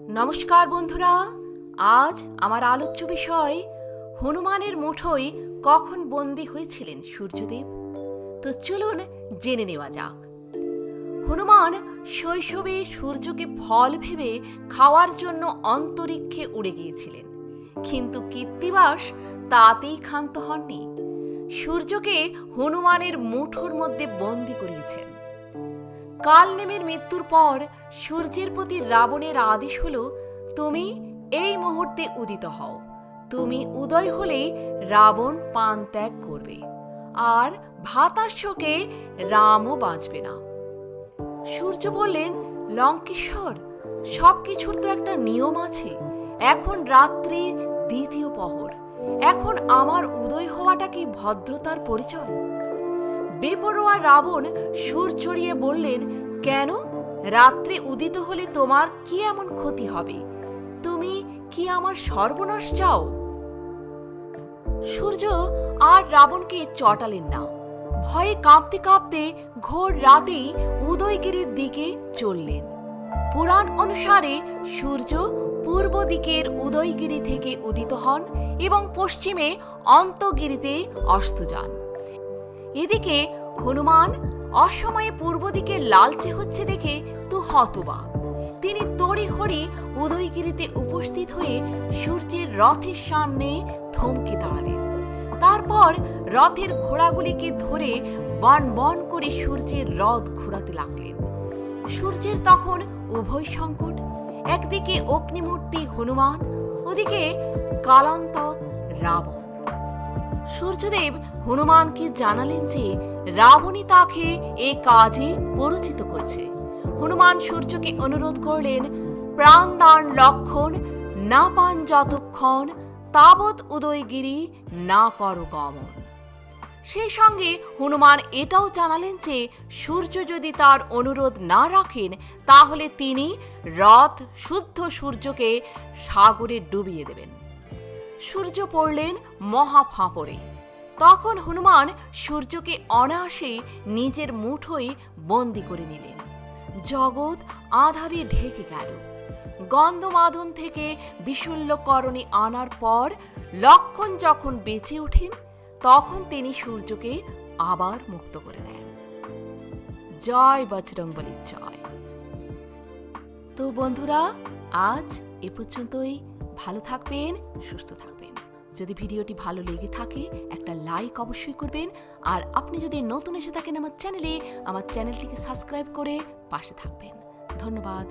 নমস্কার বন্ধুরা, আজ আমার আলোচ্য বিষয় হনুমানের মুঠোয় কখন বন্দী হয়েছিলেন সূর্যদেব। তো চলুন জেনে নেওয়া যাক। হনুমান শৈশবে সূর্যকে ফল ভেবে খাওয়ার জন্য অন্তরিক্ষে উড়ে গিয়েছিলেন, কিন্তু কৃত্তিবাস তাতেই ক্ষান্ত হননি। সূর্যকে হনুমানের মুঠোর মধ্যে বন্দী করিয়েছেন। কালনেমির মৃত্যুর পর সূর্যের প্রতি রাবণের আদেশ হলো, তুমি এই মুহূর্তে উদিত হও। তুমি উদয় হলেই রাবণ প্রাণ ত্যাগ করবে, আর ভাতাশ্বকে রামও বাঁচবে না। সূর্য বললেন, লঙ্কেশ্বর, সবকিছুর তো একটা নিয়ম আছে। এখন রাত্রির দ্বিতীয় প্রহর, এখন আমার উদয় হওয়াটা কি ভদ্রতার পরিচয়? বেপরোয়া রাবণ সুর চড়িয়ে বললেন, কেন? রাত্রে উদিত হলে তোমার কি এমন ক্ষতি হবে? তুমি কি আমার সর্বনাশ চাও? সূর্য আর রাবণকে চটালেন না। ভয়ে কাঁপতে কাঁপতে ঘোর রাতেই উদয়গিরির দিকে চললেন। পুরাণ অনুসারে সূর্য পূর্ব দিকের উদয়গিরি থেকে উদিত হন এবং পশ্চিমে অন্তগিরিতে অস্ত যান। এদিকে হনুমান অসময়ে পূর্ব দিকে লালচে হচ্ছে দেখে তো হতবাক। তিনি তড়িঘড়ি উদয়গিরিতে উপস্থিত হয়ে সূর্যের রথের সামনে থমকে দাঁড়ালেন। তারপর রথের ঘোড়াগুলিকে ধরে বন বন করে সূর্যের রথ ঘোরাতে লাগলেন। সূর্যের তখন উভয় সংকট, একদিকে অগ্নিমূর্তি হনুমান, ওদিকে কালান্তক রাবণ। সূর্যদেব হনুমানকে জানালেন যে রাবণই তাকে এ কাজে পরিচিত করেছে। হনুমান সূর্যকে অনুরোধ করলেন, প্রাণদান লক্ষণ না পান যতক্ষণ, তাবৎ উদয়গিরি না করো গমন। সেই সঙ্গে হনুমান এটাও জানালেন যে সূর্য যদি তার অনুরোধ না রাখেন, তাহলে তিনি রথ শুদ্ধ সূর্যকে সাগরে ডুবিয়ে দেবেন। সূর্য পড়লেন মহা ফাঁপড়ে। তখন হনুমান সূর্যকে অনায়াসে নিজের মুঠোয় বন্দী করে নিলেন। জগৎ আঁধারে ঢেকে গেল। গন্ধমাদন থেকে বিশল্যকরণে আনার পর লক্ষণ যখন বেঁচে ওঠেন, তখন তিনি সূর্যকে আবার মুক্ত করে দেন। জয় বজরংবলী জয়। তো বন্ধুরা, আজ এ পর্যন্তই। ভালো থাকবেন, সুস্থ থাকবেন। যদি ভিডিওটি ভালো লেগে থাকে একটা লাইক অবশ্যই করবেন, আর আপনি যদি নতুন এসে থাকেন আমার চ্যানেলটিকে সাবস্ক্রাইব করে পাশে থাকবেন। ধন্যবাদ।